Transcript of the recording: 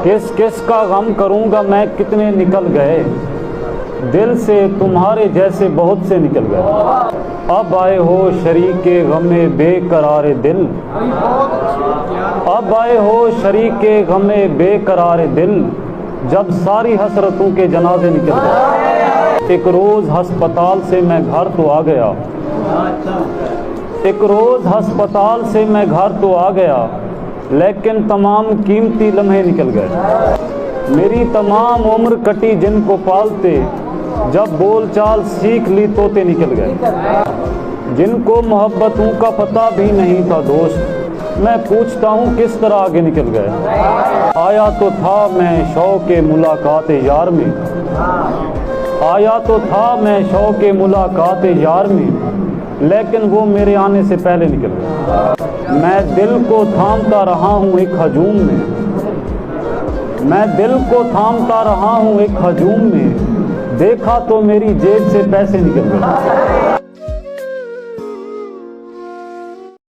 किस किस का गम करूँगा मैं, कितने निकल गए दिल से, तुम्हारे जैसे बहुत से निकल गए। अब आए हो शरीके गमे बेकरार दिल, अब आए हो शरीके गमे बेकरार दिल, जब सारी हसरतों के जनाजे निकल गए। एक रोज़ हस्पताल से मैं घर तो आ गया, एक रोज़ हस्पताल से मैं घर तो आ गया, लेकिन तमाम कीमती लम्हे निकल गए। मेरी तमाम उम्र कटी जिनको पालते, जब बोलचाल सीख ली तोते निकल गए। जिनको मोहब्बतों का पता भी नहीं था दोस्त, मैं पूछता हूँ किस तरह आगे निकल गए। आया तो था मैं शौक़े मुलाकात यार में, आया तो था मैं शौक़े मुलाकात यार में, लेकिन वो मेरे आने से पहले निकल गए। मैं दिल को थामता रहा हूँ एक हजूम में, मैं दिल को थामता रहा हूँ एक हजूम में, देखा तो मेरी जेब से पैसे निकल गए।